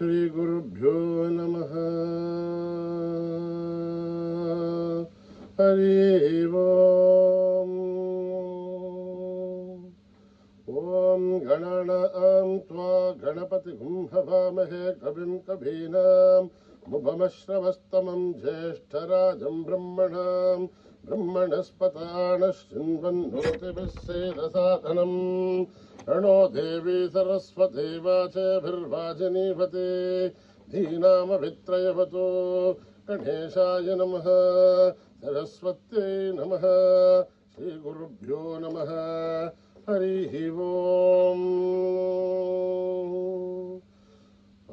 श्रीगुरुभ्यो नमः। हरि ओम्। ॐ गणानां त्वा गणपतिं हवामहे कविं कवीनाम् मुभमश्रवस्तमं ज्येष्ठराजं ब्रह्मणां ब्रह्मणस्पतानः शृण्वन्नोतिभिः सेदसादनम् रणो देवी सरस्वती वाचभिर्वाजिनीवते धीनामभित्रयवतो गणेशाय नमः सरस्वत्यै नमः श्रीगुरुभ्यो नमः। हरिः ओम्। ॐ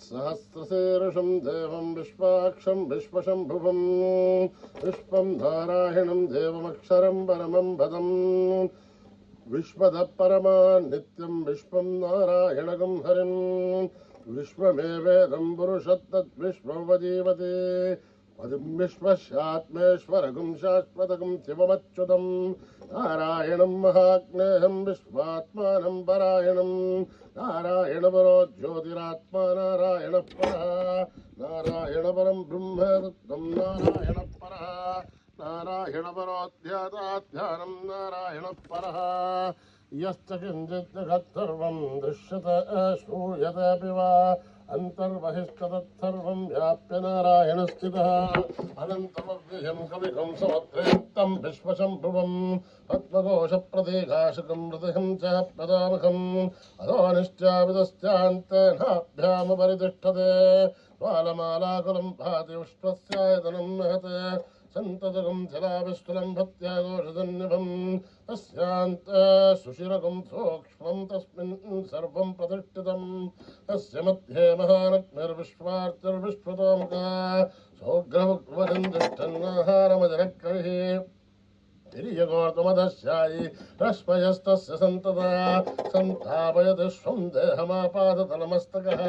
सहस्रशीर्षं देवं विश्वाक्षं विश्वशम्भुवं विश्वं नारायणं देवमक्षरं परमं पदम् विश्वतः परमा नित्यं विश्वं नारायणगं हरिं विश्वमेवेदं पुरुषत्तद्विश्वोपजीवते पदिं विश्वस्यात्मेश्वरगं शाश्वतगं शिवमच्युतं नारायणं महाग्नेयं विश्वात्मानं परायणं नारायणपरो ज्योतिरात्मा नारायणः परः नारायणपरं ब्रह्म तत्त्वं नारायणः परः नारायणपरोऽध्यात्माध्यानं नारायणः परः यश्च किञ्चित् जगत्सर्वं दृश्यते श्रूयतेऽपि वा अन्तर्बहिस्तत्सर्वं व्याप्य नारायणस्थितः अनन्तमव्ययं कविकं समुद्रेत्तं विश्वशम्भुवं पद्मकोशप्रतीकाशकं हृदयं च प्रदामकम् अधोनिश्चाविदश्चान्तेनाभ्यामुपरितिष्ठते बालमालाकुलं भाति विश्वस्यायतनं महते सन्ततकं जलाविष्कुलं भक्त्याघोषसन्निभं तस्यान्ते सुशिरकं सूक्ष्मं तस्मिन् सर्वं प्रतिष्ठितं तस्य मध्ये महानग्निर्विश्वार्तिर्विश्वतोमुखः सौग्रवक्वरन्दिष्टन्नाहारमजरकविः तिर्यगोर्तमदस्यायि रश्मयस्तस्य सन्तता सन्तापयति स्वं देहमापादतलमस्तकः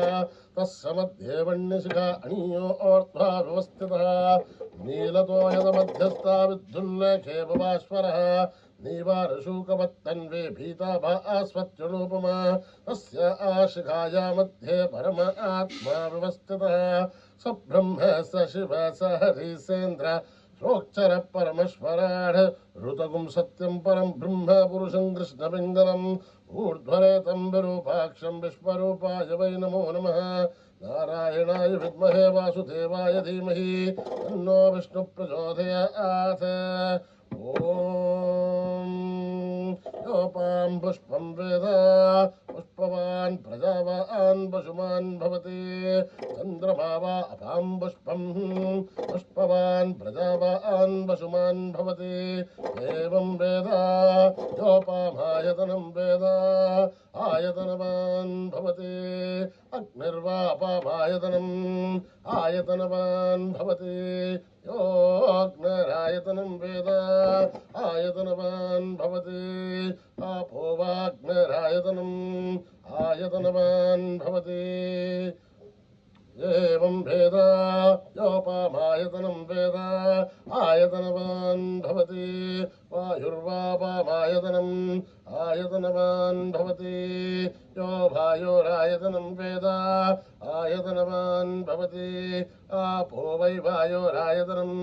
तस्य मध्ये वह्निशिखा अणीयो ओर्ध्वा व्यवस्थितः नीलतोयदमध्यस्था विद्युल्लेखे भवाश्वरः नीवारशूकवत्तन्वे भीताभास्वत्युरूपमा तस्य आशिखाया मध्ये परम आत्मा व्यवस्थितः स ब्रह्म स शिव स हरिसेन्द्र श्रोक्षर परमेश्वराढ ऋतगुं सत्यं परं ब्रह्म पुरुषं कृष्णपिङ्गलम् ऊर्ध्वरेतं विरूपाक्षं विश्वरूपाय वै नमो नमः। नारायणाय विद्महे वासुदेवाय धीमहि तन्नो विष्णु प्रचोदयात्। ॐ योपां पुष्पं वेद पुष्पवान् प्रजावान् पशुमान् भवति चन्द्रमा वा अपां पुष्पं पुष्पवान् प्रजावान् पशुमान् भवति एवं वेद योपामायतनं वेद आयतनवान् भवति अग्निर्वापामायतनम् आयतनवान् भवति योऽग्निरायतनं वेद आयतनवान् भवति आपो वाग्निरायतनम् आयतनवान् भवति एवं वेद योपामायतनं वेद आयतनवान् भवति वायुर्वापामायतनम् आयतनवान् भवति यो वायोरायतनं वेद आयतनवान् भवति आपो वै वायोरायतनम्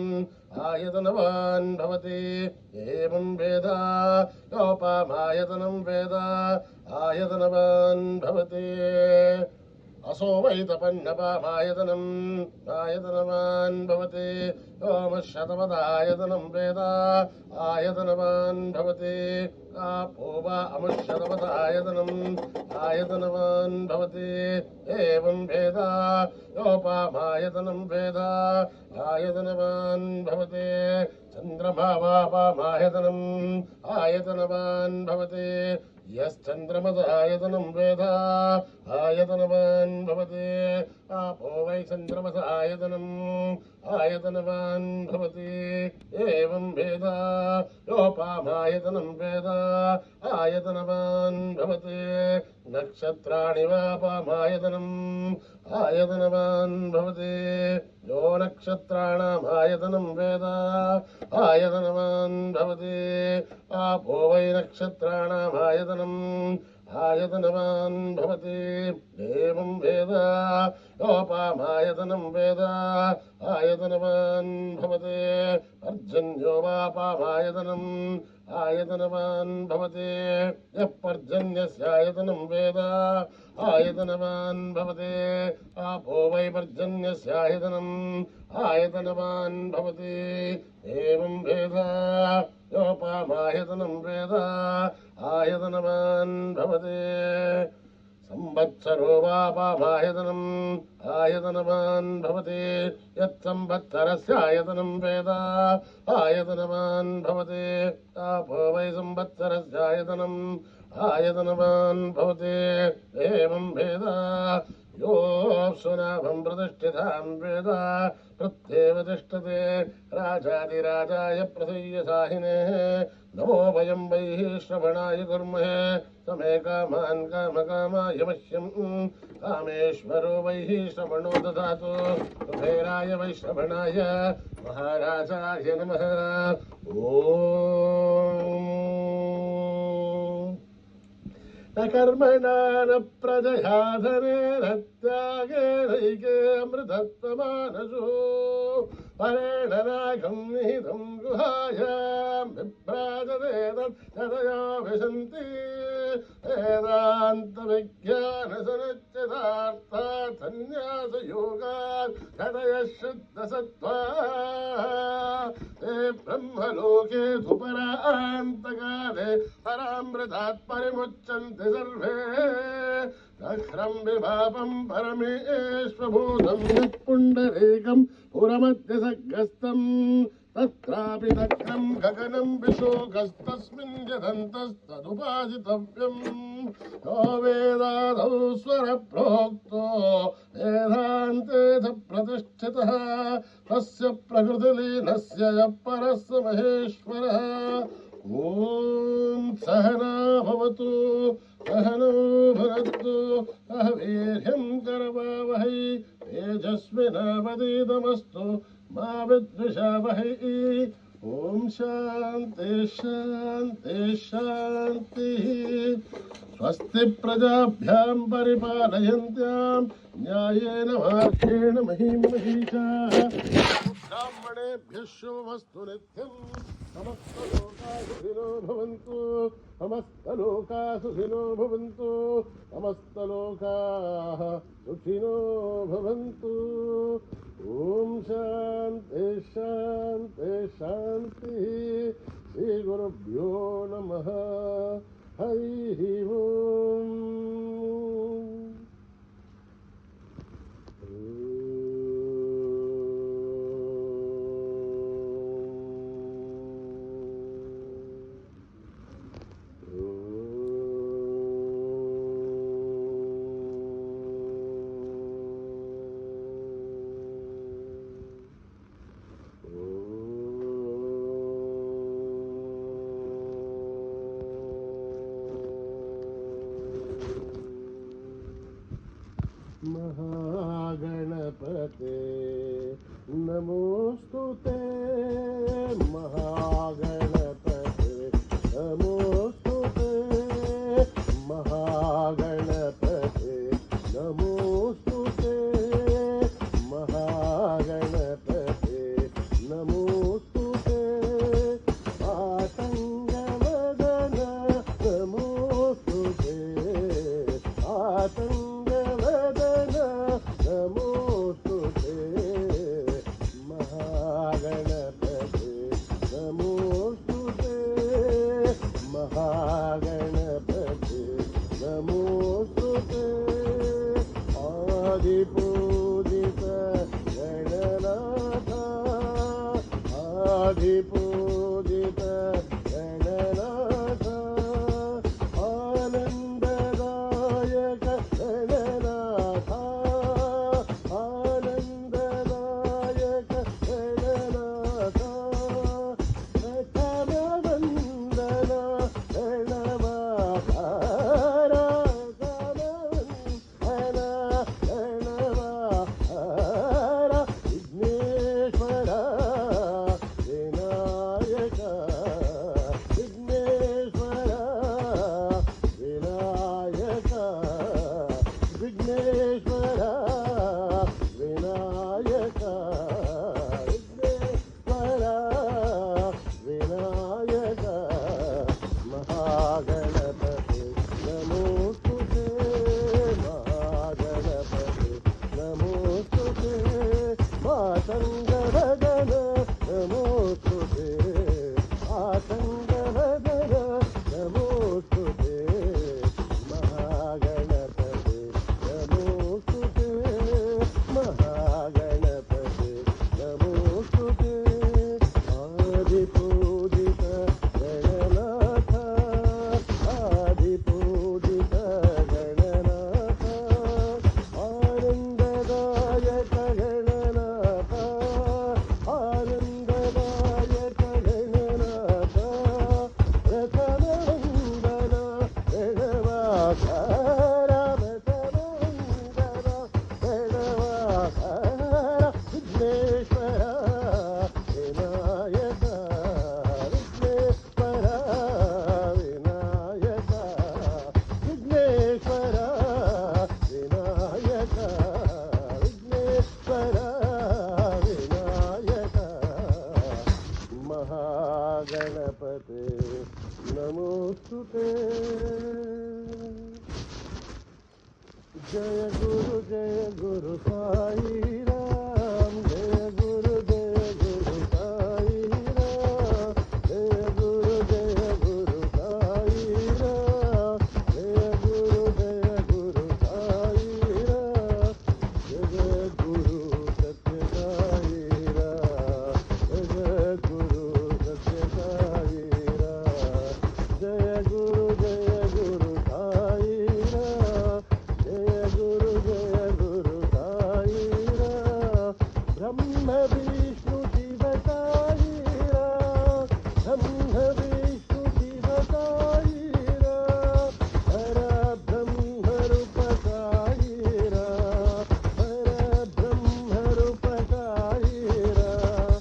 आयतनवान् भवति एवं वेद योपामायतनं वेद आयतनवान् भवति असो वै तपन्नपामायतनम् आयतनवान् भवति ओमशतपदायतनं वेद आयतनवान् भवति आपो वा अमुष्यतपदायतनम् आयतनवान् भवति एवं वेद योपामायतनं वेद आयतनवान् भवति चन्द्रमा वापामायतनम् आयतनवान् भवति यश्चन्द्रमसायतनं वेद आयतनवान् भवति आपो वै चन्द्रमसायतनम् आयतनवान् भवति एवं वेद योपामायतनं वेद आयतनवान् भवति नक्षत्राणि वापामायतनम् आयतनवान् भवति यो नक्षत्राणाम् आयतनं वेद आयतनवान् भवति आपो वै नक्षत्राणाम् आयतनम् आयतनवान् भवति एवं वेद योपामायतनं वेद आयतनवान् भवति पर्जन्यो वापामायतनम् आयतनवान् भवति यः पर्जन्यस्यायतनं वेद आयतनवान् भवति आपो वै पर्जन्यस्यायतनम् आयतनवान् भवति एवं वेद योपामायतनं वेद आयतनवान् भवति संवत्सरो वापामायतनम् आयतनवान् भवति यत्संवत्सरस्यायतनं वेद आयतनवान् भवति आपो वै संवत्सरस्यायतनम् आयतनवान् भवति एवं वेद योऽप्सुनाभं प्रतिष्ठितां वेद प्रत्येव तिष्ठते राजाधिराजाय प्रसीयसाहिने नमो वयं वैः श्रवणाय कुर्महे समे कामान् कामकामाय वश्यं कामेश्वरो वैः श्रवणो ददातु कुबेराय वै श्रवणाय महाराजाय नमः ॐ न कर्मणा न प्रजया धनेन त्यागेनैके अमृतत्वमानसो परेण रागं निहितं गुहायां विभ्राजते तदया विशन्ति वेदान्तविज्ञानसनिश्चितार्थात् संन्यासयोगात् तदयः शुद्धसत्त्वा ते ब्रह्मलोके सुपरान्तकाले परामृतात् परिमुच्यन्ते सर्वे दह्रं विभापं परमेश्वभूतं यत्पुण्डरीकं पुरमध्यसग्रस्तम् तत्रापि दग्धं गगनं विशोकस्तस्मिन् यदन्तस्तदुपासितव्यम् यो वेदादौ स्वरप्रोक्तो वेदान्तेऽथ प्रतिष्ठितः तस्य प्रकृतिलीनस्य यः परः स महेश्वरः ॐ सहना भवतु सहनो भुनक्तु सह वीर्यं करवावहै तेजस्विनावधीतमस्तु मा विद्विषावहै ॐ शान्ति शान्ति शान्तिः स्वस्ति प्रजाभ्यां परिपालयन्त्यां न्यायेन मार्गेण महीं महिषाः ब्राह्मणेभ्यः शुभमस्तु नित्यं समस्तलोकाः सुखिनो भवन्तु समस्तलोकाः सुखिनो भवन्तु समस्तलोकाः सुखिनो भवन्तु ॐ शान्ति शान्ति शान्तिः श्रीगुरुभ्यो नमः हरिः ओम् महागणपते नमोस्तुते महागणपते नमोस्तुते महागणपते नमोस्तुते महागणपते नमोस्तुते आतङ्गवदन नमोस्तुते आतङ्गवदन नमोस्तुते महागणपते नमोस्तुते महागणपते नमोस्तुते आदिपूजित गणनाथ आदिपूजित गणनाथ आनन्ददायक गणनाथ आनन्ददायक गणनाथ प्रथमवन्दन गणमाकार गणमाकार विघ्नेश्वर विनायक महागणपते नमोस्तुते। जय गुरु साई राम, जय गुरु साई राम, जय गुरु साई राम, जय गुरु साई राम, जय गुरु सत्य साई राम, जय गुरु सत्य साई राम, जय गुरु साई राम, जय गुरु साई राम, ब्रह्म विष्णु शिव साई राम, ब्रह्म विष्णु शिव साई राम, हर ब्रह्म रूप साई राम, हर ब्रह्म रूप साई राम,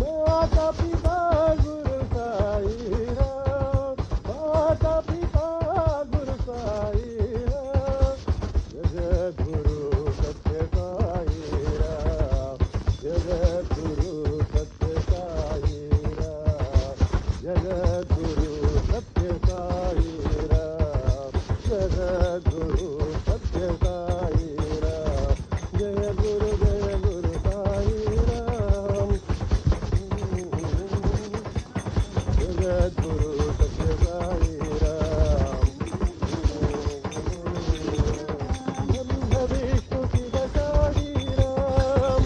माता पिता गुरु साई राम, माता पिता गुरु साई राम, जगद्गुरु सत्य साई राम, जगद्गुरु सत्य साई राम, जगद्गुरु सत्य साई राम, जगद्गुरु सत्य साई राम, जय गुरु साई राम, जगद्गुरु सत्य साई राम, ब्रह्म विष्णु शिव साई राम,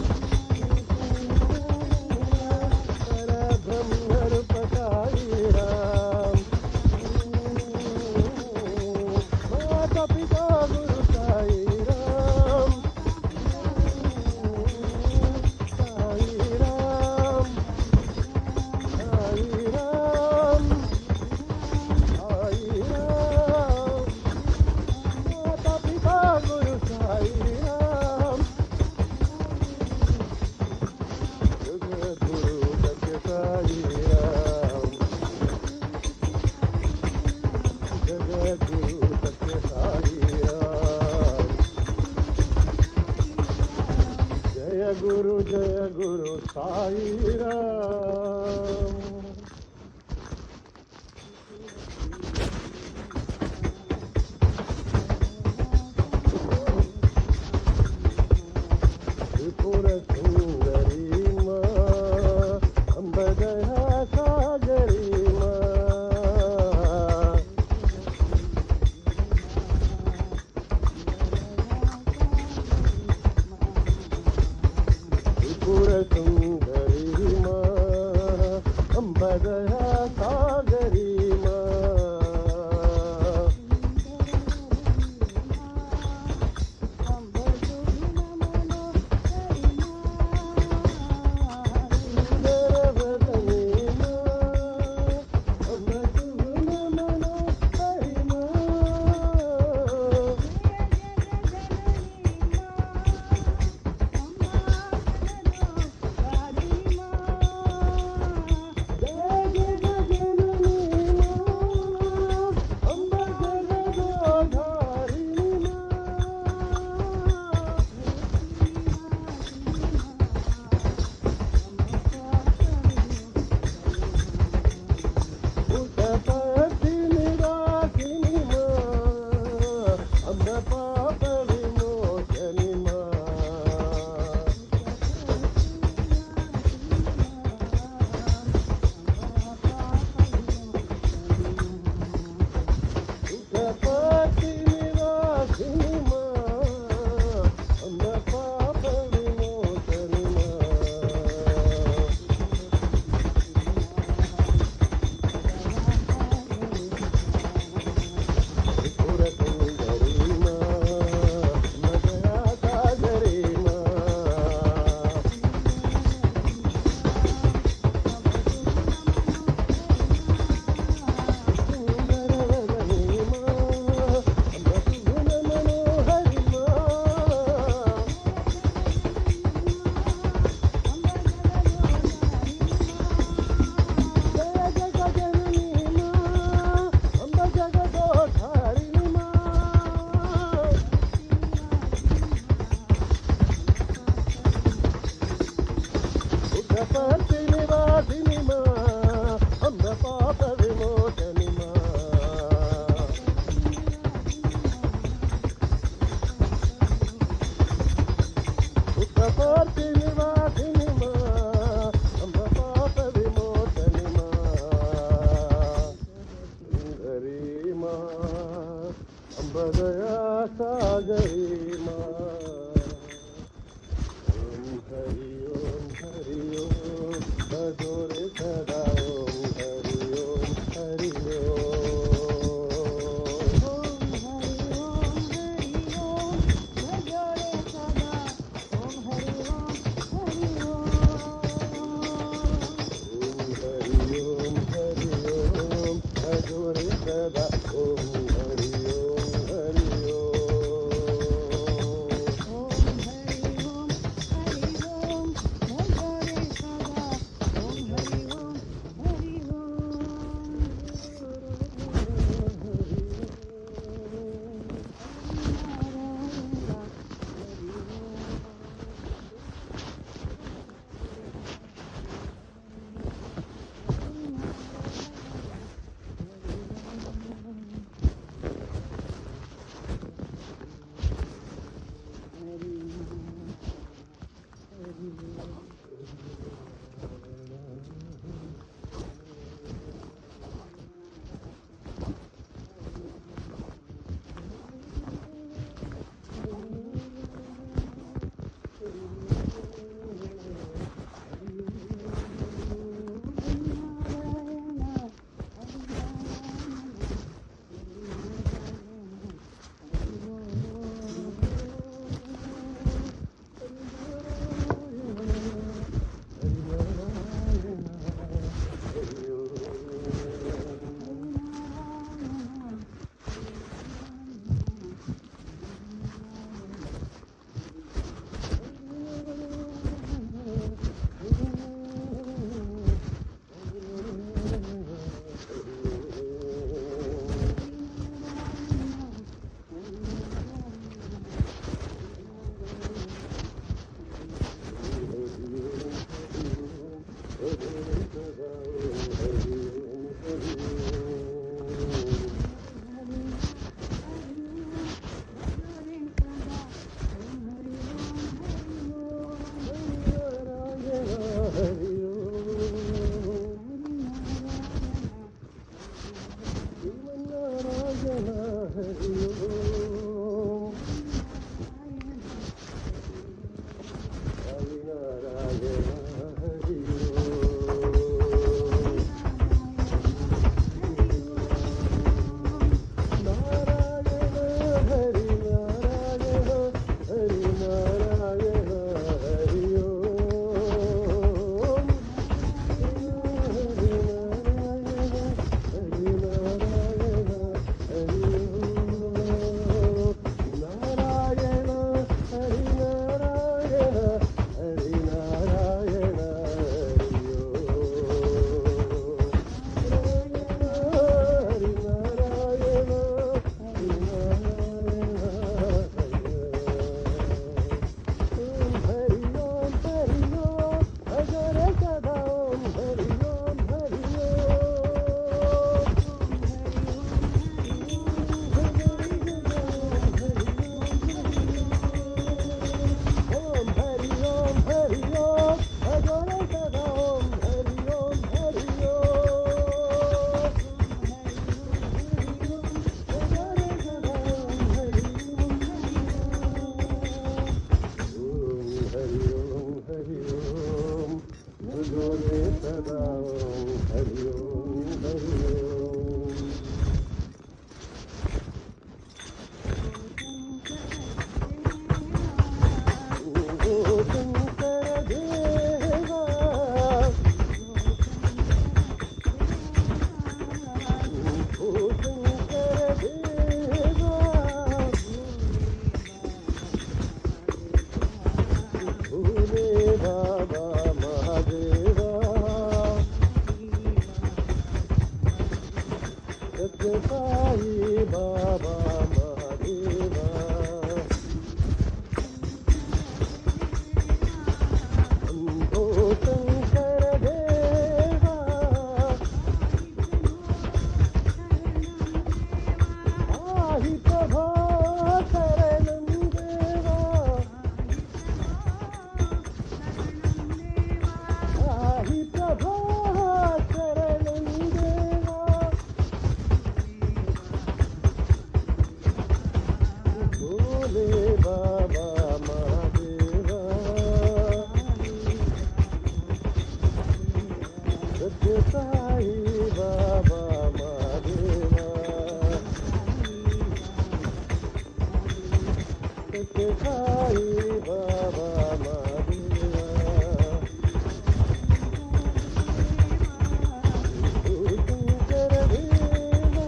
हर ब्रह्म रूप साई राम, माता पिता गुरु साई राम, साई राम, साई राम, साई राम, माता पिता गुरु साई राम, जगद्गुरु सत्य साई राम, जगद्गुरु सत्य साई राम, जय गुरु साई राम। त्रिपुर सुंदरी माँ, अम्बदया सागरी माँ, त्रिपुर सुंदरी माँ, अम्बदया सागरी माँ, सुंदरवदनी माँ, अम्बसुन मनो हरि माँ, जय పాప విమోచని మా పుట్టపర్తి నివాసిని మా అంబ పాప విమోచని మా సుందరి మా అంబ దయా సాగరి మా ఓం హరి ఓం భజోరే సదా ఓం హరి ఓం భజోరే సదా ఓం హరి సాయి బాబా మహాదేవా శంభో శంకర దేవా సాయి బాబా మా దేవా సత్య సాయి బాబా మా దేవా శంకర దేవా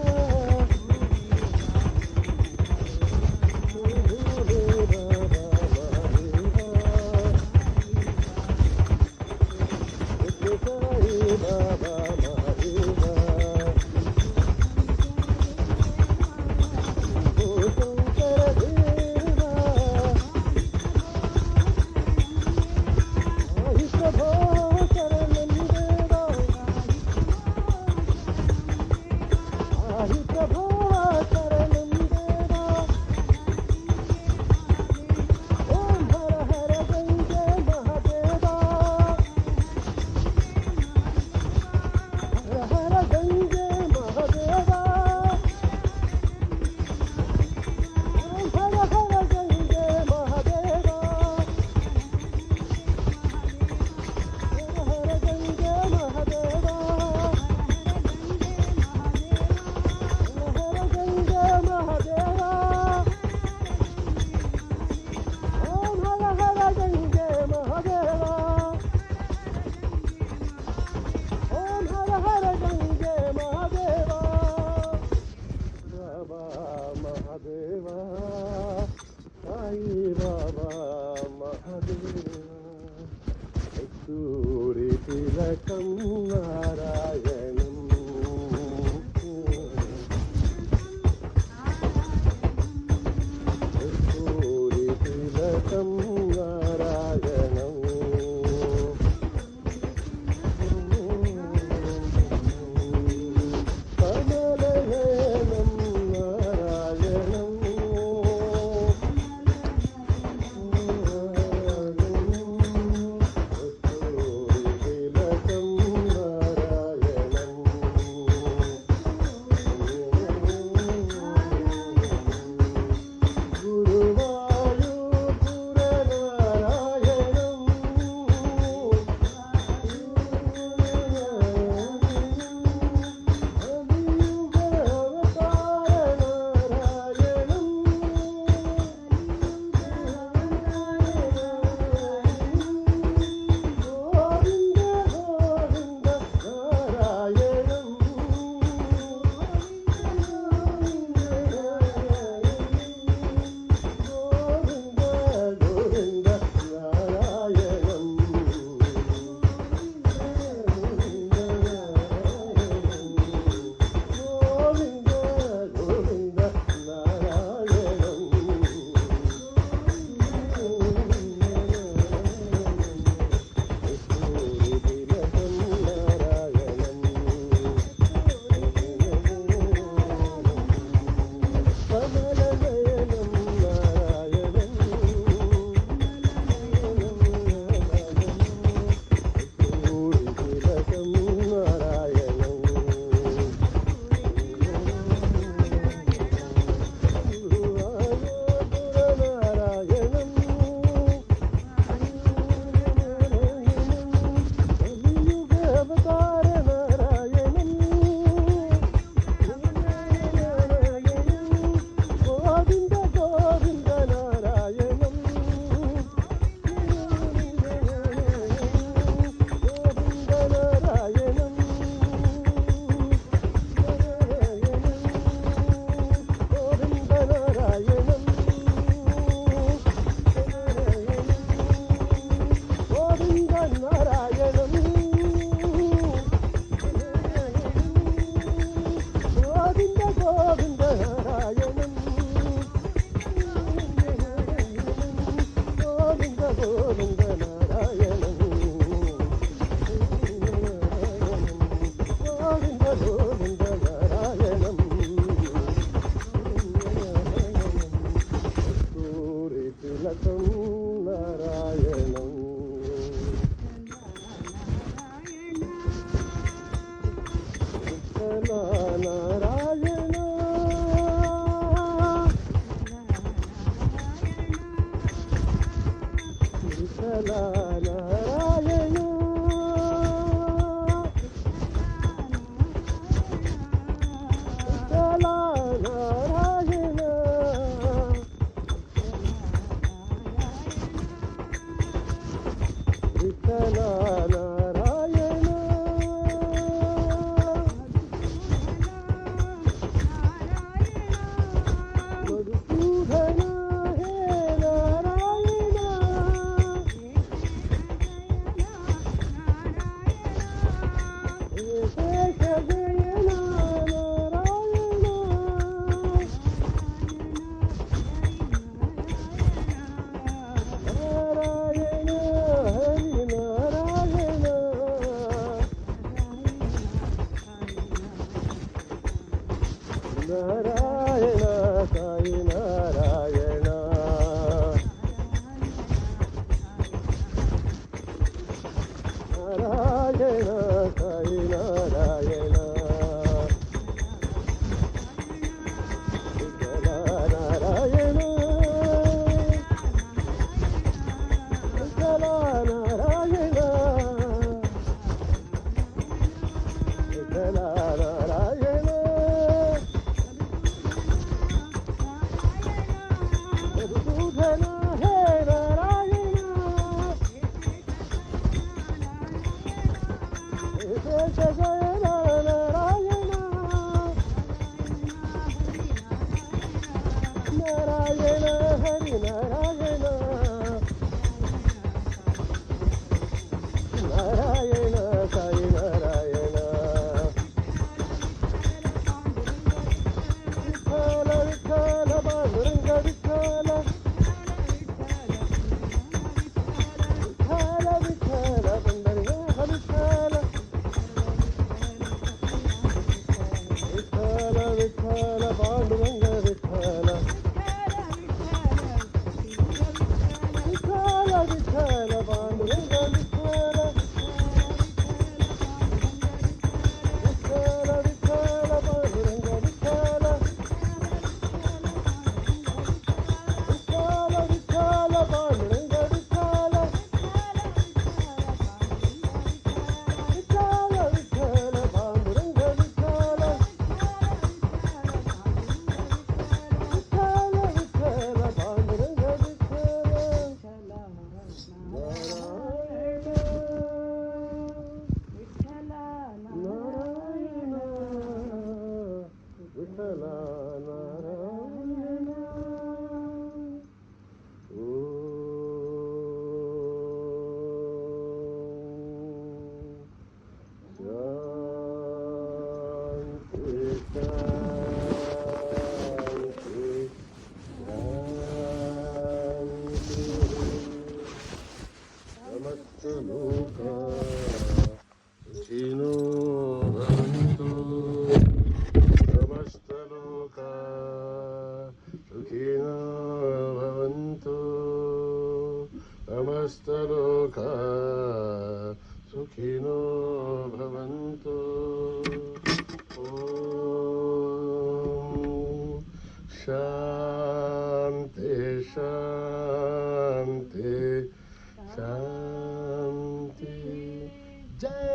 కస్తూరి తిలకం నారాయణం కస్తూరి తిలకం నారాయణం కమలనయనం నారాయణం ನಾರಾಯಣ ಸಾಯಿ ನಾರಾಯಣ ನಾರಾಯಣ ಸಾಯಿ ನಾರಾಯಣ ವಿಠಲ ನಾರಾಯಣ ವಿಠಲ ನಾರಾಯಣ ವಿಠಲ ನಾರಾಯಣ ಮಧುಸೂದನ ಹೇ ನಾರಾಯಣ ವಿಶೇಷ ಶಯನ ನಾರಾಯಣ ನಾರಾಯಣ ಹರಿ ನಾರಾಯಣ ನಾರಾಯಣ ಸಾಯಿ ನಾರಾಯಣ ವಿಠಲ ವಿಠಲ ಪಾಂಡುರಂಗ ವಿಠಲ ವಿಠಲ ವಿಠಲ ಪಂಡರಿನಾಥ ವಿಠಲ ವಿಠಲ ವಿಠಲ ಪಾಂಡುರಂಗ ವಿಠಲ ವಿಠಲ ವಿಠಲ ಪಾಂಡುರಂಗ ವಿಠಲ ವಿಠಲ ವಿಠಲ ಪಾಂಡುರಂಗ ವಿಠಲ ವಿಠಲ ವಿಠಲ ಪಾಂಡುರಂಗ ವಿಠಲ ವಿಠಲ ವಿಠಲ ಪಾಂಡುರಂಗ ವಿಠಲ ವಿಠಲ ವಿಠಲ ಪಾಂಡುರಂಗ ವಿಠಲ ನಾರಾಯಣ ವಿಠಲ ನಾರಾಯಣ ಶಾಂತಿ ಶಾಂತಿ ಸಮಸ್ತ ಲೋಕ ಸುಖಿನೋ ಭವಂತು ಸಮಸ್ತ ಲೋಕ ಸುಖಿನೋ ಭವಂತು ಸಮಸ್ತ ಲೋಕ ಸುಖಿನೋ ಭವಂತು ಓಂ ಶಾಂತಿ ಶಾಂತಿ शांति जय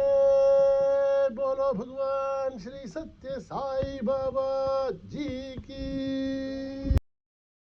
बोलो भगवान श्री सत्य साई बाबा